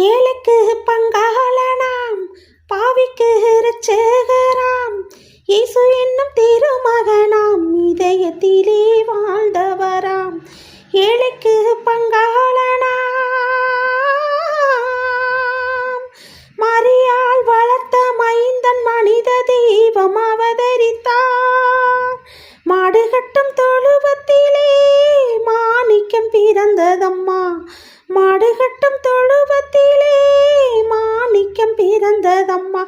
ஏழைக்கு பங்காளனாம், பாவிக்கு இரட்சகராம், இயேசு என்னும் திருமகனாம், இதயத்திலே வாழ்ந்தவராம். ஏழைக்கு பங்காளனாம், மரியாள் வளர்த்த மைந்தன் மனித தெய்வம் அவதரித்தார். மாடுகட்டும் தொழுவத்திலே மாணிக்கம் பிறந்ததம்மா, மாடுகட்டும் தொழுவத்திலே மாணிக்கம் பிறந்ததம்மா.